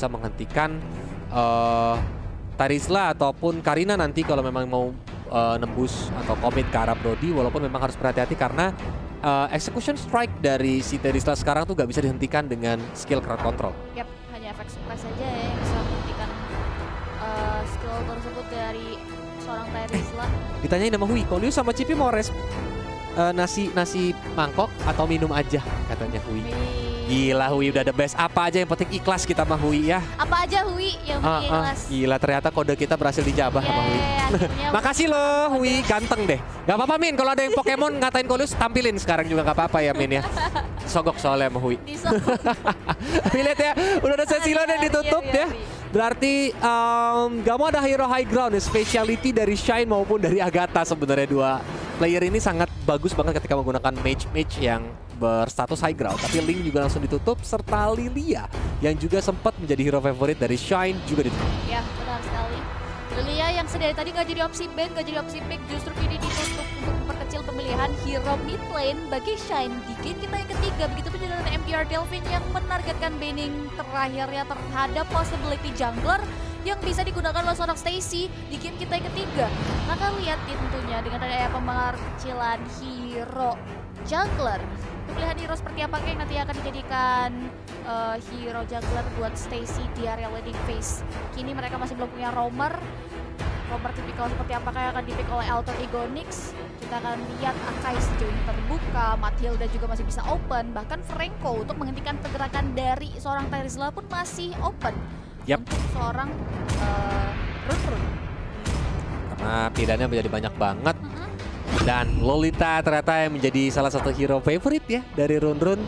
bisa menghentikan Tarisla ataupun Karina nanti kalau memang mau nembus atau komit ke arah Brody, walaupun memang harus berhati-hati karena execution strike dari si Tarisla sekarang tuh gak bisa dihentikan dengan skill crowd control. Yap, hanya efek surprise saja ya yang bisa menghentikan skill tersebut dari seorang Tarisla. Ditanyain sama Hui, Kolius sama Cipi mau nasi mangkok atau minum aja katanya Hui. Gila Hui udah the best, apa aja yang penting ikhlas kita sama Hui ya. Apa aja Hui yang penting ikhlas. Gila ternyata kode kita berhasil dijabah sama Hui. Makasih loh Hui, ganteng deh. Gak apa-apa Min, kalau ada yang Pokemon ngatain Kolius tampilin sekarang juga gak apa-apa ya Min ya. Sogok soalnya sama Hui. Lihat ya, udah ada sesi lo yang ditutup ya. Berarti gak mau ada hero high ground ya, speciality dari Shine maupun dari Agatha sebenarnya dua player ini sangat bagus banget ketika menggunakan mage-mage yang berstatus high ground. Tapi Link juga langsung ditutup serta Lilia yang juga sempat menjadi hero favorit dari Shine juga ditutup. Ya benar sekali. Lilia yang sedari tadi gak jadi opsi ban, gak jadi opsi pick, justru ini ditutup untuk memperkecil pemilihan hero mid lane bagi Shine di game kita yang ketiga. Begitupun juga dengan MPR Delphine yang menargetkan banning terakhirnya terhadap possibility jungler yang bisa digunakan oleh seorang Stacy di game kita yang ketiga. Maka lihat tentunya dengan adanya pengerkecilan hero jungler, pilihan hero seperti apa yang nanti akan dijadikan hero jungler buat Stacy di area leading phase. Kini mereka masih belum punya roamer tipikal seperti apakah yang akan dipick oleh Alter Ego Nyx. Kita akan lihat Akai sejauh ini terbuka, Mathilda juga masih bisa open, bahkan Franco untuk menghentikan pergerakan dari seorang Tarisla pun masih open. Untuk seorang Run. Karena pilihannya menjadi banyak banget. Dan Lolita ternyata yang menjadi salah satu hero favorite ya dari Run.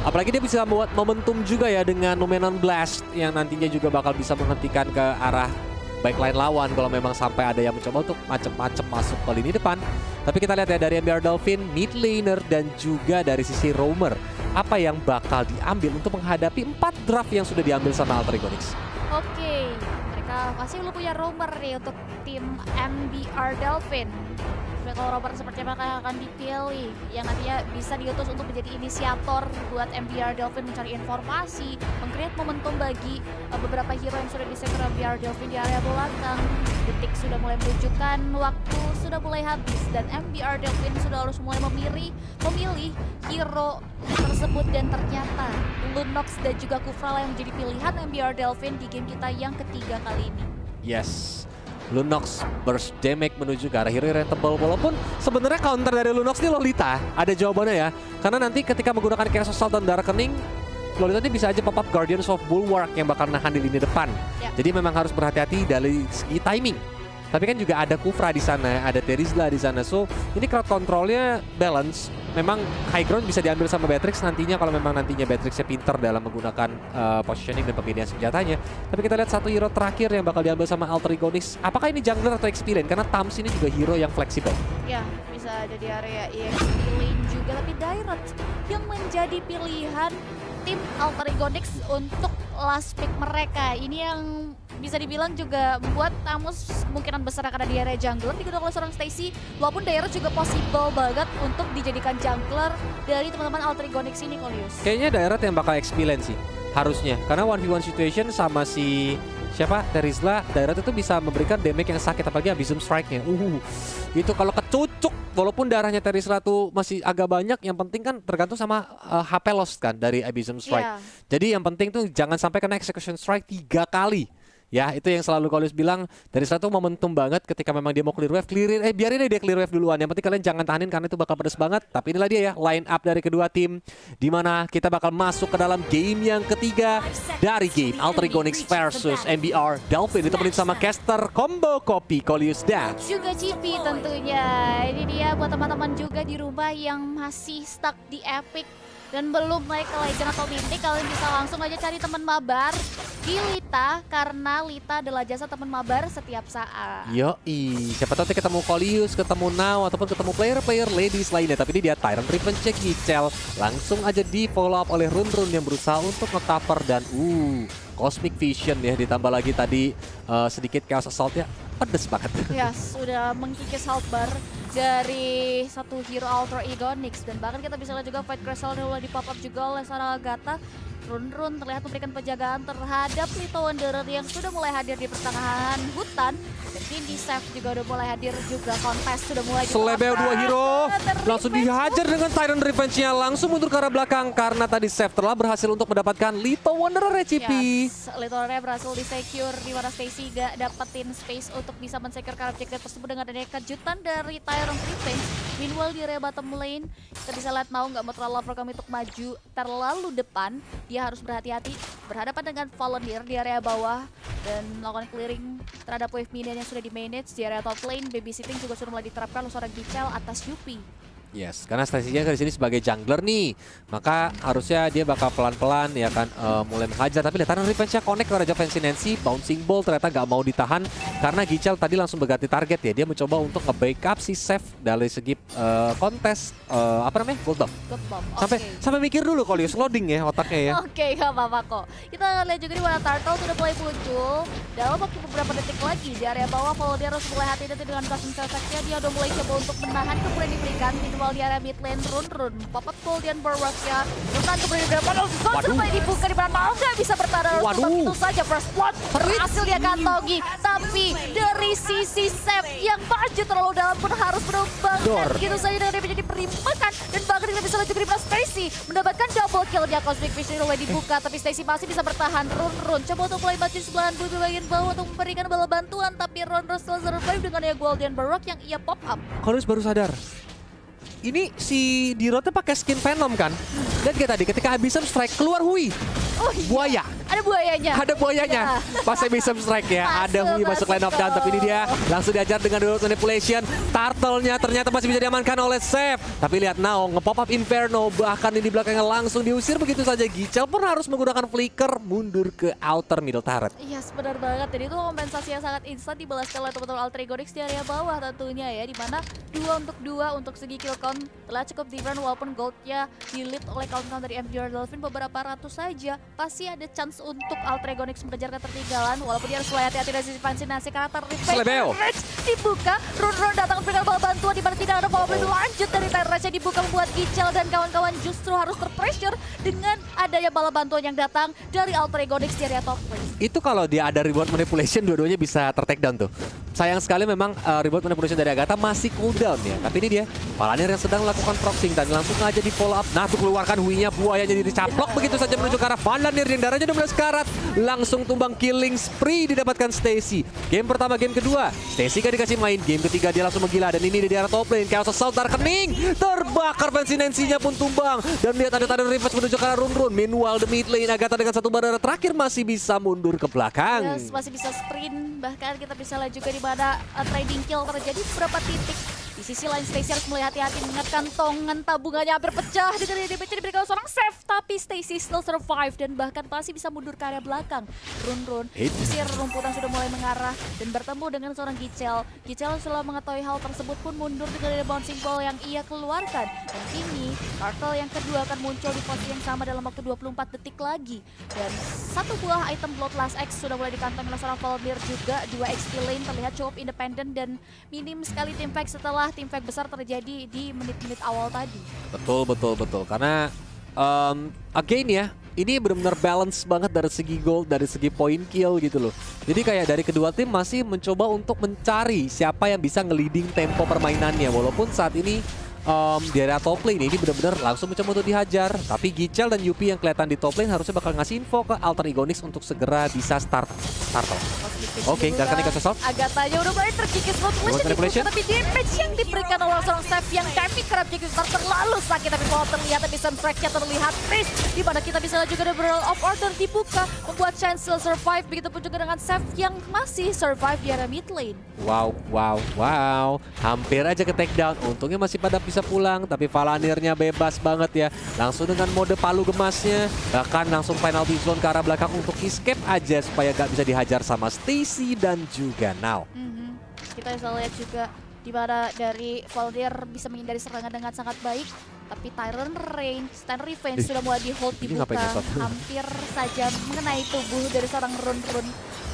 Apalagi dia bisa membuat momentum juga ya dengan Numenon Blast yang nantinya juga bakal bisa menghentikan ke arah backline lawan kalau memang sampai ada yang mencoba untuk macem-macem masuk ke lini depan. Tapi kita lihat ya dari MPR Delphine, mid laner dan juga dari sisi roamer, apa yang bakal diambil untuk menghadapi 4 draft yang sudah diambil sama Alter Ego Nyx. Oke, mereka masih belum punya roamer nih untuk tim MPR Delphine. Kalau roamer seperti apa yang akan dipilih yang nantinya bisa diutus untuk menjadi inisiator buat MPR Delphine mencari informasi, meng-create momentum bagi beberapa hero yang sudah di-save MPR Delphine di area belakang. Detik sudah mulai menunjukkan waktu sudah mulai habis dan MPR Delphine sudah harus mulai memilih hero tersebut dan ternyata Lunox dan juga Kufra yang menjadi pilihan MPR Delphine di game kita yang ketiga kali ini. Yes. Lunox burst damage menuju ke arah hero yang tebal, walaupun sebenarnya counter dari Lunox ini Lolita ada jawabannya ya, karena nanti ketika menggunakan Chaos Assault dan Darkening, Lolita ini bisa aja pop up Guardians of Bulwark yang bakal nahan di lini depan. Jadi memang harus berhati-hati dari segi timing. Tapi kan juga ada Kufra di sana, ada Tarisla di sana, so ini crowd controlnya balance. Memang high ground bisa diambil sama Beatrix nantinya kalau memang nantinya Beatrixnya pinter dalam menggunakan positioning dan pemilihan senjatanya. Tapi kita lihat satu hero terakhir yang bakal diambil sama Alter Ego Nyx. Apakah ini jungler atau XP lane? Karena Tams ini juga hero yang fleksibel. Ya, bisa ada di area EXP lane juga, tapi Direct yang menjadi pilihan tim Alter Ego Nyx untuk last pick mereka. Ini yang bisa dibilang juga membuat Tamus kemungkinan besar akan ada di area jungler digunakan oleh seorang Stacy, walaupun Direct juga possible banget untuk dijadikan jungler dari teman-teman Alter Ego Nyx ini, Kolius. Kayaknya Direct yang bakal XP lane sih, harusnya. Karena 1v1 situation sama si Tarisla, Direct itu bisa memberikan damage yang sakit, apalagi Abyssal Strike-nya. Itu kalau kecucuk, walaupun darahnya Tarisla tuh masih agak banyak, yang penting kan tergantung sama HP lost kan dari Abyssal Strike. Jadi yang penting tuh jangan sampai kena Execution Strike 3 kali. Ya, itu yang selalu Kolius bilang, Tarisla tuh momentum banget ketika memang dia mau clear wave, biarin aja dia clear wave duluan. Yang penting kalian jangan tahanin karena itu bakal pedes banget. Tapi inilah dia ya, line up dari kedua tim, dimana kita bakal masuk ke dalam game yang ketiga dari game Alter Ego Nyx versus MPR Delphine. Ditemenin sama caster combo copy Kolius dan juga Cipi tentunya. Ini dia buat teman-teman juga di rumah yang masih stuck di Epic dan belum naik ke Legend atau Mythic, kalian bisa langsung aja cari teman mabar di Lita, karena Lita adalah jasa teman mabar setiap saat. Yoi, siapa tahu ketemu Kolius, ketemu Now, ataupun ketemu player-player ladies lainnya. Tapi ini dia Tyrant Revenge check Gichel, langsung aja di follow up oleh Run yang berusaha untuk nge-cover dan Cosmic Vision ya, ditambah lagi tadi sedikit Chaos Assault ya, pedes banget. Ya, sudah mengkikis health bar dari satu hero Alter Ego Nyx, dan bahkan kita bisa lihat juga Fight Crystal dulu di pop up juga oleh seorang Agatha Run terlihat memberikan penjagaan terhadap Little Wanderer yang sudah mulai hadir di pertengahan hutan. Dan Windy Seth juga udah mulai hadir juga, kontes sudah mulai Selebeo dua hero langsung dihajar dengan Tyrant Revenge-nya, langsung mundur ke arah belakang karena tadi Seth telah berhasil untuk mendapatkan Little Wanderer recipe. Yes, Little Wanderer berhasil di-secure di mana Stacy gak dapetin space untuk bisa men-secure objektif tersebut dengan adanya kejutan dari Tyrant Revenge. Meanwhile di area bottom lane, kita bisa lihat mau nggak mau terlalu program untuk maju terlalu depan. Dia harus berhati-hati berhadapan dengan Volunteer di area bawah dan melakukan clearing terhadap wave minion yang sudah di-manage. Di area top lane, babysitting juga sudah mulai diterapkan oleh seorang Gichel atas Yupi. Yes, karena strateginya di sini sebagai jungler nih, maka harusnya dia bakal pelan-pelan ya kan mulai menghajar. Tapi lihat Tyrant Revenge-nya connect ke Raja Fancy Nancy, bouncing ball ternyata nggak mau ditahan karena Gichel tadi langsung berganti target ya. Dia mencoba untuk nge-backup si Seth dari segi kontes apa namanya gold buff. Good bomb. Sampai mikir dulu kalau dia loading ya otaknya ya. Oke, gak apa-apa kok. Kita akan lihat juga di mana Turtle sudah mulai muncul. Dalam waktu beberapa detik lagi di area bawah, kalau dia harus mulai hati-hati dengan custom effect-nya, dia udah mulai coba untuk menahan kemudian diberikan. Meanwhile di area mid lane, Run pop-up Golden Barracks-nya. Menahan kemudian diberikan Panel Zone sudah mulai dibuka di mana mau nggak bisa bertahan. Tapi itu saja First Blood berhasil dia kantongi. Tapi dari sisi Seth yang maju terlalu dalam pun harus menumbangkan gitu saja dengan dia menjadi perimpakan. Dan bahkan kita bisa lihat juga di mana Stacy mendapatkan double kill-nya. Cosmic Vision mulai dibuka, tapi Stacy masih bisa bertahan. Run coba untuk mulai maju sebelahan bumi bagian bawah untuk memberikan bala bantuan, tapi Run still survive dengan ya Golden Baroque yang ia pop up. Kalau baru sadar, ini si Dirotnya pakai skin Venom kan? Dan kayak tadi ketika Abyssal Strike keluar Hui. Oh iya. Buaya. Ada buayanya. Ada buayanya. Pas Abyssal Strike ya. Ada Hui masuk line of down. Tapi ini dia langsung diajar dengan Dirot Manipulation. Turtle-nya ternyata masih bisa diamankan oleh Seth. Tapi lihat now nge-pop up Inferno. Bahkan ini di belakangnya langsung diusir begitu saja. Gichel pun harus menggunakan flicker mundur ke outer middle turret. Iya, yes, benar banget. Jadi itu kompensasi yang sangat instan dibalaskan oleh teman-teman Altrigonix di area bawah tentunya ya. Dimana 2 untuk segi kill count telah cukup different walaupun goldnya di-lead oleh count-count dari MGR Dolphin beberapa ratus saja. Pasti ada chance untuk Altrigonix mengejar ketertinggalan walaupun dia harus mulai hati-hati dari sisi fascinasi karena Selebeo dibuka. Run datang memberikan bala bantuan di mana tidak ada power play lanjut dari Tyrant dibuka membuat Gichel dan kawan-kawan justru harus terpressure dengan adanya bala bantuan yang datang dari Altrigonix di area top lane. Itu kalau dia ada reward manipulation dua-duanya bisa ter-take down tuh. Sayang sekali memang reward manipulation dari Agatha masih cooldown ya. Tapi ini dia Palanir yang sedang melakukan proxing dan langsung aja di follow up. Nah tuh keluarkan Hui-nya, buaya jadi dicaplok begitu saja menuju ke arah Palanir yang darahnya 12 karat. Langsung tumbang killing spree didapatkan Stacy. Game pertama, game kedua Stacy kan dikasih main. Game ketiga dia langsung menggila dan ini di daerah top lane. Chaos Assault Darkening terbakar Fancy Nancy-nya pun tumbang. Dan lihat ada Tyrant Revenge menuju ke arah Run. Meanwhile the mid lane Agatha dengan satu bandara terakhir masih bisa mundur ke belakang. Yes, masih bisa sprint. Bahkan kita bisa lihat juga di mana trading kill terjadi beberapa titik. Di sisi lain Stacy harus mulai hati-hati mengingat kantongan tabungannya hampir pecah dengan damage diberikan seorang Seth, tapi Stacy still survive dan bahkan masih bisa mundur ke area belakang. Run sisir rumputan sudah mulai mengarah dan bertemu dengan seorang Gichel. Gichel setelah mengetahui hal tersebut pun mundur dengan bouncing ball yang ia keluarkan. Dan kini Turtle yang kedua akan muncul di posisi yang sama dalam waktu 24 detik lagi. Dan satu buah item Bloodlust X sudah mulai dikantongi oleh seorang Volunteer juga. 2 XP lane terlihat cukup independen dan minim sekali team fight setelah team fight besar terjadi di menit-menit awal tadi. Betul. Karena again ya, ini benar-benar balance banget dari segi gold, dari segi point kill gitu loh. Jadi kayak dari kedua tim masih mencoba untuk mencari siapa yang bisa nge-leading tempo permainannya. Walaupun saat ini di area top lane ini benar-benar langsung mencoba untuk dihajar. Tapi Gichel dan Yupi yang kelihatan di top lane harusnya bakal ngasih info ke Altrigonix untuk segera bisa start Turtle. Oke, Darkening Chaos Assault. Agathanya udah mulai terkikis manipulation, tapi damage yang diberikan oleh seorang Seth yang diving kerap jadi terlalu sakit. Tapi kalau terlihat bisa strike-nya terlihat Chris, di mana kita bisa lihat juga ada Brawl of Order dibuka membuat Chance still survive. Begitupun juga dengan Seth yang masih survive di area mid lane. Wow. Hampir aja ke take down. Untungnya masih pada bisa pulang, tapi Palanirnya bebas banget ya. Langsung dengan mode palu gemasnya, bahkan langsung penalty zone ke arah belakang untuk escape aja supaya gak bisa dihajar sama Stacy dan juga Now. Kita bisa lihat juga di mana dari Volunteer bisa menghindari serangan dengan sangat baik. Tapi Tyrant Revenge sudah mulai di hold dibuka. Hampir saja mengenai tubuh dari seorang Run.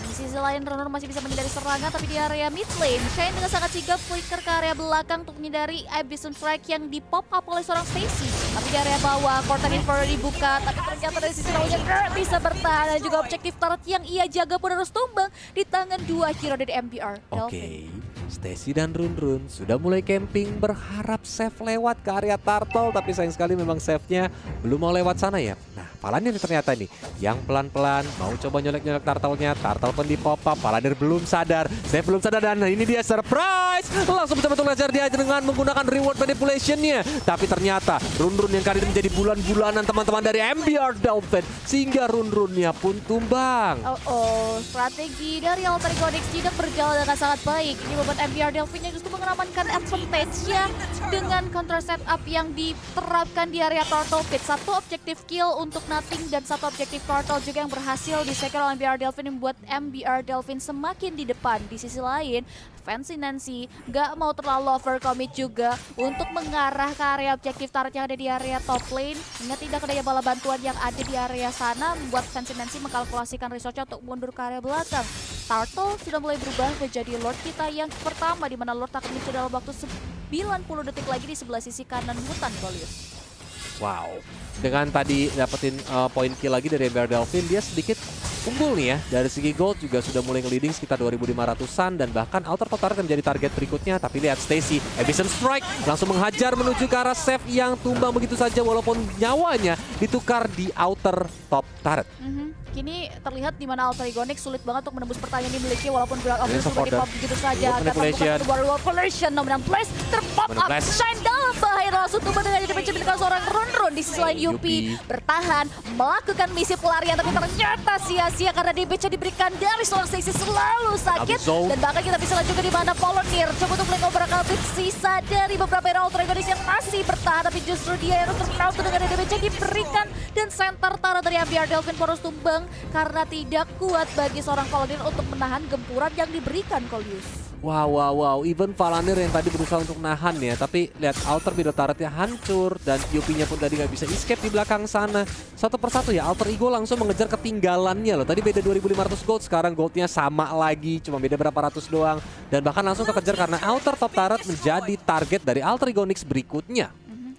Di sisi lain Runner masih bisa menghindari serangan, tapi di area mid lane Shine dengan sangat sigap flicker ke area belakang untuk menghindari Abyssal Strike yang di pop up oleh seorang Stacy. Tapi tapi di area bawah Corten Inferno dibuka, tapi ternyata dari sisi lawannya nggak bisa bertahan, dan juga objektif turret yang ia jaga pun harus tumbang di tangan dua hero dari MBR Delphin. Stacy dan Run sudah mulai camping, berharap save lewat ke area Turtle, tapi sayang sekali memang save-nya belum mau lewat sana ya. Nah, Palanir ternyata nih yang pelan-pelan mau coba nyolek-nyolek Turtle-nya. Turtle pun di pop up, Palanir belum sadar, save belum sadar, dan ini dia surprise! Langsung betul-betul laser dia dengan menggunakan reward manipulation-nya. Tapi ternyata Run yang kali ini menjadi bulan-bulanan teman-teman dari MBR Dolphin, sehingga Run-nya pun tumbang. Strategi dari Alter Iconics tidak berjalan dengan sangat baik. Ini membuat MBR Delphin yang justru mengamankan advantage-nya dengan counter setup yang diterapkan di area Turtle Pit. Satu objektif kill untuk Nothing dan satu objektif Turtle juga yang berhasil di-secure oleh MBR Delphin, yang membuat MBR Delphin semakin di depan. Di sisi lain, Fancy Nancy gak mau terlalu overcommit juga untuk mengarah ke area objektif turret yang ada di area top lane. Ingat tidak daya bala bantuan yang ada di area sana membuat Fancy Nancy mengkalkulasikan resource-nya untuk mundur ke area belakang. Turtle sudah mulai berubah menjadi Lord kita yang pertama, di mana Lord akan muncul dalam waktu 90 detik lagi di sebelah sisi kanan hutan Golius. Wow, dengan tadi dapetin poin kill lagi dari MBR Delphin, dia sedikit unggul nih ya. Dari segi gold juga sudah mulai nge-leading sekitar 2.500-an, dan bahkan Outer Top Turret menjadi target berikutnya. Tapi lihat Stacy, Abyssal Strike langsung menghajar menuju ke arah Seth yang tumbang begitu saja walaupun nyawanya ditukar di Outer Top Turret. Kini terlihat di mana Alter Iconics sulit banget untuk menembus pertanyaan yang dimiliki, walaupun Black Ops sudah di-pop begitu saja. Baru Collision, nominal place terpop up, Shine dalam bahaya langsung tumbang dengan dipencet seorang Run. Di sisi lain Yupi bertahan melakukan misi pelarian, tapi ternyata sia-sia karena DBC diberikan dari seorang Stacy selalu sakit. Dan bahkan kita bisa lihat juga di mana Palanir coba untuk mengobrak abrik sisa dari beberapa hero Alter Iconics yang masih bertahan, tapi justru dia yang terkena dengan DBC diberikan, dan center Tara dari MBR Delphin harus tumbang karena tidak kuat bagi seorang Palanir untuk menahan gempuran yang diberikan Colius. Wow, even Palanir yang tadi berusaha untuk nahan ya, tapi lihat Alter middle turretnya hancur dan Yupi-nya pun tadi nggak bisa escape di belakang sana. Satu persatu ya, Alter Ego langsung mengejar ketinggalannya loh. Tadi beda 2.500 gold, sekarang goldnya sama lagi, cuma beda berapa ratus doang. Dan bahkan langsung kekejar karena Outer Top Turret menjadi target dari Alter Iconics berikutnya.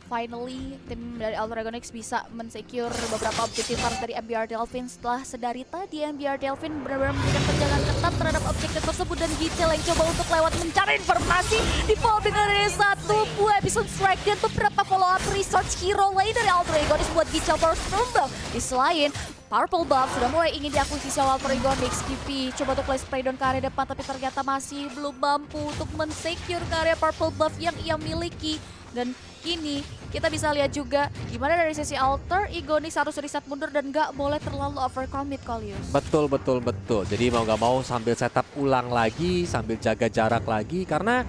Finally, tim dari Alter Iconics bisa mensecure beberapa objektif dari MBR Delphin setelah sedari tadi MBR Delphin benar-benar memberikan penjagaan ketat terhadap objektif tersebut, dan Gicel yang coba untuk lewat mencari informasi di follow dengan satu buah Abyssal Strike dan beberapa follow up research hero lain dari Alter Iconics buat Gicel terus tumbang. Di selain Purple Buff sudah mulai ingin diakuisisi oleh Alter Iconics. Kipi coba untuk play spray down ke area depan, tapi ternyata masih belum mampu untuk mensecure ke area Purple Buff yang ia miliki. Dan kini kita bisa lihat juga gimana dari sisi Alter Iconics harus reset mundur dan gak boleh terlalu overcommit Colius. Betul. Jadi mau gak mau sambil setup ulang lagi, sambil jaga jarak lagi, karena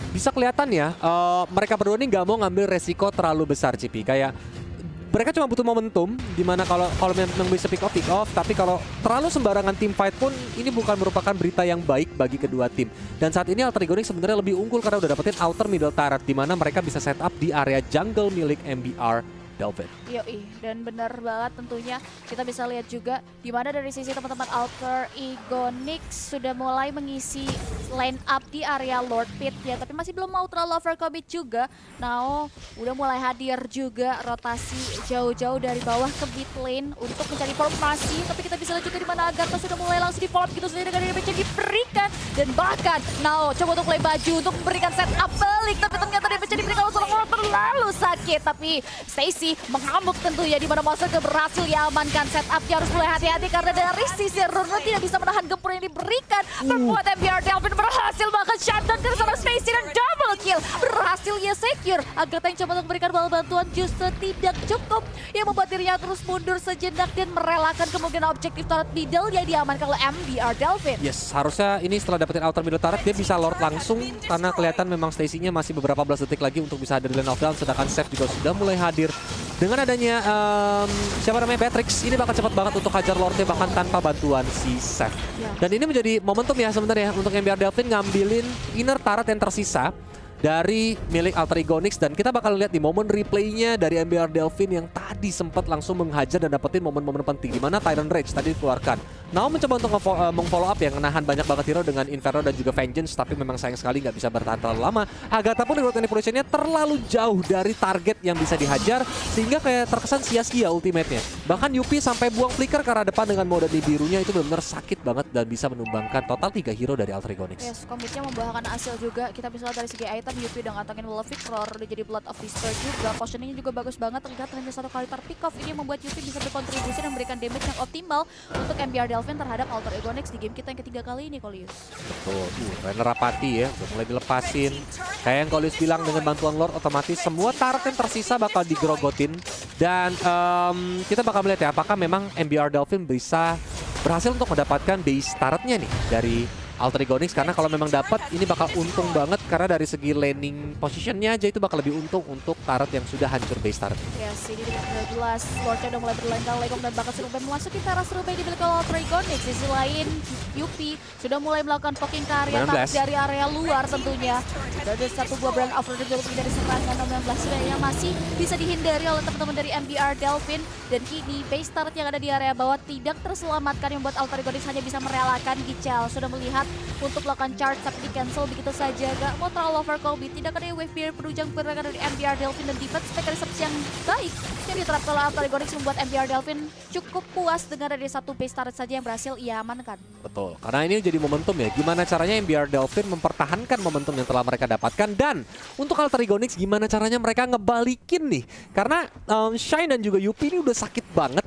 bisa kelihatan ya mereka berdua ini gak mau ngambil resiko terlalu besar, Cipi. Kayak mereka cuma butuh momentum, dimana kalau memang bisa pick off, tapi kalau terlalu sembarangan team fight pun ini bukan merupakan berita yang baik bagi kedua tim. Dan saat ini Alter Iconics sebenarnya lebih unggul karena udah dapetin outer middle turret, dimana mereka bisa set up di area jungle milik MBR Delphin. Yoi, dan benar banget tentunya kita bisa lihat juga di mana dari sisi teman-teman Alter Iconics sudah mulai mengisi line up di area Lord Pit ya, tapi masih belum mau terlalu overcommit juga. Now udah mulai hadir juga rotasi jauh-jauh dari bawah ke mid lane untuk mencari formasi, tapi kita bisa lihat juga di mana Agatha sudah mulai langsung di follow up gitu saja dengan damage yang diberikan, dan bahkan Now coba untuk play baju untuk memberikan setup balik, tapi ternyata damage yang diberikan oleh seorang terlalu sakit. Tapi Stacy mengamuk tentunya, di mana Monster berhasil diamankan. Setupnya harus mulai hati-hati karena dari sisi Run tidak bisa menahan gempur yang diberikan. Membuat MBR Delphin berhasil bahkan shutdown dari seorang Stacy dan double kill. Berhasil ia secure. Agatha yang coba untuk memberikan bal bantuan justru tidak cukup, yang membuat dirinya terus mundur sejenak dan merelakan kemungkinan objektif turret middle yang diamankan oleh MBR Delphin. Yes, harusnya ini setelah dapetin outer middle turret dia bisa lord langsung, karena kelihatan memang Stacy-nya masih beberapa belas detik lagi untuk bisa hadir di lane of down, sedangkan Seth juga sudah mulai hadir. Dengan adanya siapa namanya Patrix, ini bakal cepat banget untuk hajar Lordnya bahkan tanpa bantuan si Seth. Dan ini menjadi momentum ya sebenarnya untuk MBR Delphin ngambilin inner turret yang tersisa. dari milik Alter Ego Nyx, dan kita bakal lihat di momen replaynya dari MBR Delvin yang tadi sempat langsung menghajar dan dapetin momen-momen penting di mana Tyrant Rage tadi dikeluarkan. Now mencoba untuk meng-follow up yang menahan banyak banget hero dengan Inferno dan juga Vengeance, tapi memang sayang sekali nggak bisa bertahan terlalu lama. Agatha pun reroute manipulation-nya terlalu jauh dari target yang bisa dihajar sehingga kayak terkesan sia-sia ultimate-nya. Bahkan Yupi sampai buang flicker ke arah depan dengan mode di birunya, itu benar-benar sakit banget dan bisa menumbangkan total 3 hero dari Alter Ego Nyx. Yes, komitnya membuahkan hasil juga. Kita bisa lihat dari segi item, Yupi udah ngantongin Wall of Victor, udah jadi Blood of Despair juga. Positioningnya juga bagus banget, terlihat hanya satu kali terpick off. Ini membuat Yupi bisa berkontribusi dan memberikan damage yang optimal untuk MBR Delvin terhadap Alter Ego Nyx di game kita yang ketiga kali ini, Kolius. Betul, Rainer Rapati ya, udah mulai dilepasin. Kayak yang Kolius bilang, dengan bantuan Lord otomatis semua turret yang tersisa bakal digrogotin. Dan kita bakal melihat ya, apakah memang MBR Delvin bisa berhasil untuk mendapatkan base turretnya nih dari Alter Ego Nyx, karena kalau memang dapat ini bakal untung banget karena dari segi laning positionnya aja itu bakal lebih untung untuk turret yang sudah hancur base turret. Yes, ini dengan jelas Lordnya udah mulai berlenggang-lenggong dan bakal sudah memasuki teras rumah di belakang Alter Ego Nyx. Sisi lain Yupi sudah mulai melakukan poking ke area dari area luar tentunya. Ada satu buah brand after the build dari serangan 16 yang masih bisa dihindari oleh teman-teman dari MBR Delvin, dan kini base turret yang ada di area bawah tidak terselamatkan yang membuat Alter Ego Nyx hanya bisa merelakan Gichel. Sudah melihat untuk melakukan charge tapi di cancel begitu saja, gak mau terlalu overcommit. Tidak ada wave bear penunjang pergerakan dari MBR Delvin, dan defense mechanisms yang baik yang diterapkan oleh Alter Ego Nyx membuat MBR Delvin cukup puas dengan ada satu base turret saja yang berhasil ia amankan. Betul, karena ini jadi momentum ya, gimana caranya MBR Delvin mempertahankan momentum yang telah mereka dapatkan, dan untuk Alter Ego Nyx gimana caranya mereka ngebalikin nih, karena Shine dan juga Yupi ini udah sakit banget.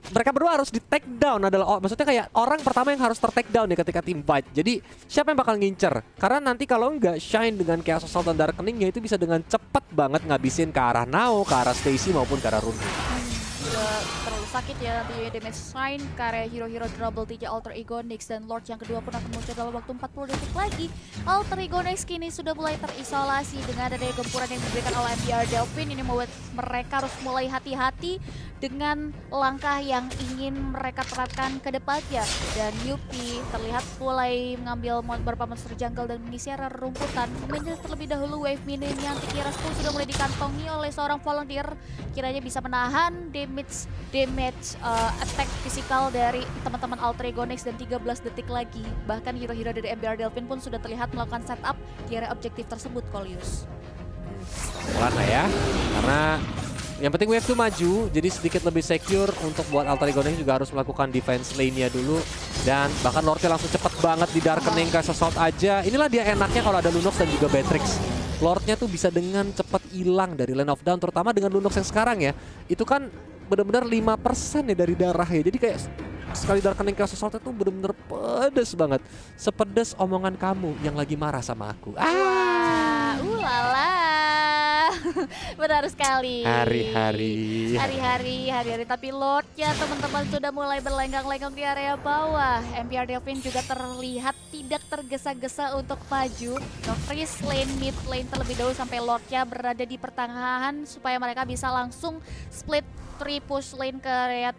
Mereka berdua harus di take down, adalah maksudnya kayak orang pertama yang harus ter take down ya ketika team fight. Jadi siapa yang bakal ngincer? Karena nanti kalau nggak Shine dengan Chaos Assault dan Dark Keningnya itu bisa dengan cepat banget ngabisin ke arah Nao, ke arah Stacy maupun ke arah Runhu. Terlalu sakit ya nanti damage Shine ke area hero-hero Trouble 3 Alter Ego Nyx, dan Lord yang kedua pun akan muncul dalam waktu 40 detik lagi. Alter Ego Nyx kini sudah mulai terisolasi dengan adanya gempuran yang diberikan oleh MBR Delvin. Ini membuat mereka harus mulai hati-hati dengan langkah yang ingin mereka terapkan ke depannya. Dan Yupi terlihat mulai mengambil beberapa monster jungle dan mengisi area rumputan. Menjadi terlebih dahulu wave minion yang Tikiras pun sudah mulai dikantongi oleh seorang volunteer. Kiranya bisa menahan damage attack fisikal dari teman-teman Alter Ego Nyx, dan 13 detik lagi. Bahkan hero-hero dari MBR Delvin pun sudah terlihat melakukan setup di area objektif tersebut, Kolius. Pelan lah ya, karena yang penting wave itu maju, jadi sedikit lebih secure. Untuk buat Alter Ego Nyx juga harus melakukan defense lane-nya dulu. Dan bahkan Lordnya langsung cepet banget di Darkening ke Assault aja. Inilah dia enaknya kalau ada Lunox dan juga Beatrix. Lordnya tuh bisa dengan cepat hilang dari Lane of Dawn, terutama dengan Lunox yang sekarang ya. Itu kan benar-benar 5% ya dari darah ya. Jadi kayak sekali Darkening ke Assault itu benar-benar pedes banget. Sepedes omongan kamu yang lagi marah sama aku. Ulala. Benar sekali. Hari-hari. Tapi Lordnya teman-teman sudah mulai berlenggang-lenggang di area bawah. MBR Delvin juga terlihat tidak tergesa-gesa untuk maju. Nge-freeze lane mid lane terlebih dahulu sampai Lordnya berada di pertengahan supaya mereka bisa langsung split 3 push lane ke area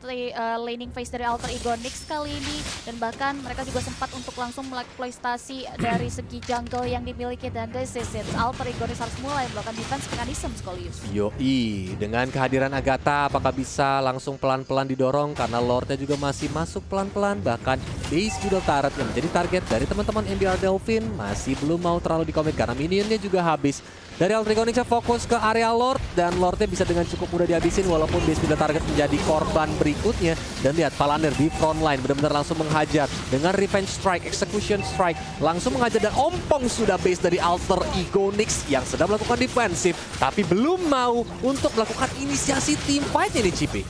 laning phase dari Alter Ego Nyx kali ini. Dan bahkan mereka juga sempat untuk langsung mengeksploitasi dari segi jungle yang dimiliki, dan this is it. Alter Ego Nyx harus mulai melakukan defense mechanism, Kolius. Yoi, dengan kehadiran Agatha apakah bisa langsung pelan-pelan didorong, karena Lordnya juga masih masuk pelan-pelan. Bahkan base middle turret yang menjadi target dari teman-teman MBR Delvin masih belum mau terlalu dikomit karena minionnya juga habis. Dari Alter Ego Nyx fokus ke area Lord, dan Lordnya bisa dengan cukup mudah dihabisin walaupun base middle target menjadi korban berikutnya. Dan lihat Palantir di front line benar-benar langsung menghajar dengan revenge strike, execution strike, langsung menghajar, dan ompong sudah base dari Alter Ego Nyx yang sedang melakukan defensif tapi belum mau untuk melakukan inisiasi team fight ini, Cipi.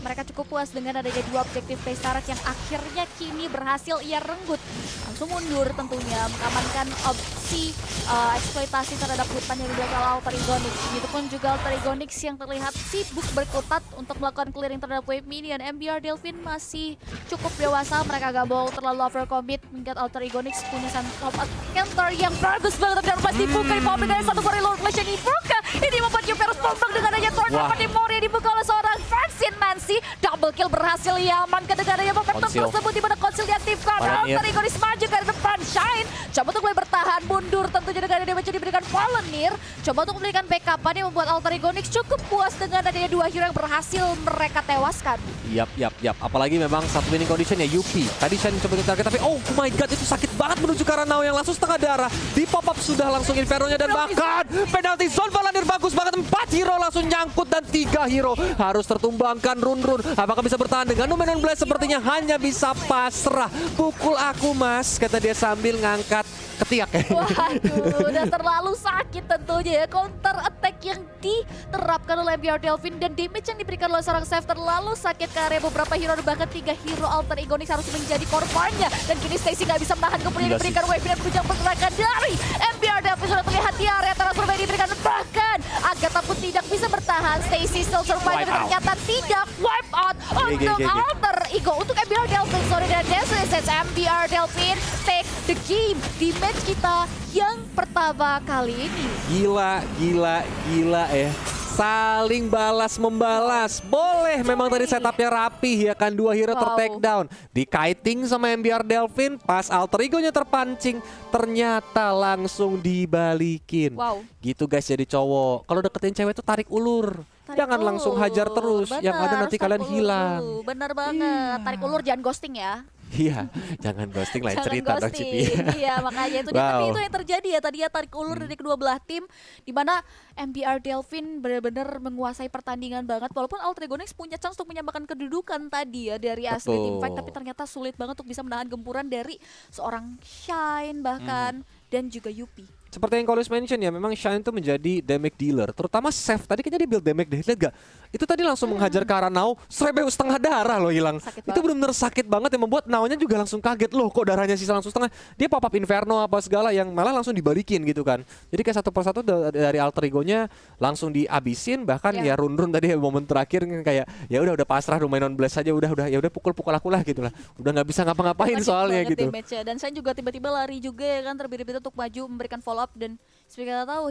Mereka cukup puas dengan adanya 2 objektif base turret yang akhirnya kini berhasil ia renggut. Langsung mundur tentunya, mengamankan opsi eksploitasi terhadap hutan yang dilakukan Alter Ego Nyx. Begitupun juga Alter Ego Nyx yang terlihat sibuk berkutat untuk melakukan clearing terhadap wave minion. MBR Delvin masih cukup dewasa, mereka gak mau terlalu overcommit. Mengingat Alter Ego Nyx punya counter yang bagus banget, dan pasti dibuka di public dari satu for Lord Flash yang dibuka. Ini membuat Yupi harus pombang dengan adanya turn dapat di Moria dibuka oleh seorang Francine Mansi. Double double kill berhasil Yaman kedengarannya momentum Konsil. tersebut di mana konsil diaktifkan. Volunteer. Alter Ego maju ke depan. Shine coba untuk mulai bertahan mundur tentunya dengan damage yang diberikan Volunteer. Coba untuk memberikan backup-an yang membuat Alter Ego cukup puas dengan adanya 2 hero yang berhasil mereka tewaskan. Yap. Apalagi memang satu winning condition ya Yupi. Tadi Shine coba untuk target tapi oh my god itu sakit banget menuju ke arah Now yang langsung setengah darah. Di pop up sudah langsung Inferno-nya dan bahkan penalti zone Volunteer bagus banget. 4 hero langsung nyangkut dan 3 hero harus tertumbangkan. Run. Apakah bisa bertahan dengan Numenon Blast? Sepertinya hanya bisa pasrah. Pukul aku mas, kata dia sambil ngangkat ketiak ya. Waduh, udah terlalu sakit tentunya ya. Counter attack yang diterapkan oleh MBR Delvin dan damage yang diberikan oleh seorang Seth terlalu sakit ke area beberapa hero dan bahkan 3 hero Alter Ego harus menjadi korbannya. Dan kini Stacy nggak bisa menahan kemudian diberikan wave dan penunjang pergerakan dari MBR Delvin sudah terlihat di area transfer yang diberikan bahkan Agatha pun tidak bisa bertahan. Stacy still survive tapi ternyata tidak wipe out untuk Alter Ego untuk MBR Delvin. Sorry dan this is MBR Delvin take the game di match kita yang pertama kali ini. Gila ya. Saling balas membalas. Boleh memang tadi setupnya rapih ya kan. 2 hero ter-take down. Di kiting sama MBR Delvin. Pas Alter Ego-nya terpancing. Ternyata langsung dibalikin. Wow. Gitu guys jadi cowok. Kalau deketin cewek tuh tarik ulur. Jangan langsung hajar terus. Bener, yang ada nanti kalian tarik hilang. ulur. Bener banget. Tarik ulur jangan ghosting ya. Iya, jangan ghosting lain Jangan cerita dong ghosting. Cipi. Iya makanya itu dia. Tapi itu yang terjadi ya tadi ya tarik ulur dari kedua belah tim di mana MBR Delvin benar-benar menguasai pertandingan banget walaupun Alter Ego punya chance untuk menyamakan kedudukan tadi ya dari asli team fight tapi ternyata sulit banget untuk bisa menahan gempuran dari seorang Shine bahkan dan juga Yupi. Seperti yang Kolis mention ya, memang Shine itu menjadi damage dealer. Terutama Seth, tadi kayaknya dia build damage deh, lihat gak? Itu tadi langsung menghajar ke arah Now, Srebeu setengah darah loh hilang. Itu benar-benar sakit banget yang membuat Now-nya juga langsung kaget loh, kok darahnya sisa langsung setengah. Dia pop up Inferno apa segala yang malah langsung dibalikin gitu kan. Jadi kayak satu persatu dari Alter Ego-nya langsung dihabisin, bahkan ya run tadi momen terakhir kayak ya udah pasrah Numenon Blast aja udah ya udah pukul aku lah gitu lah. Udah nggak bisa ngapa-ngapain soalnya gitu. Dan saya juga tiba-tiba lari juga ya kan terbirit-birit untuk maju memberikan follow up dan seperti kita tahu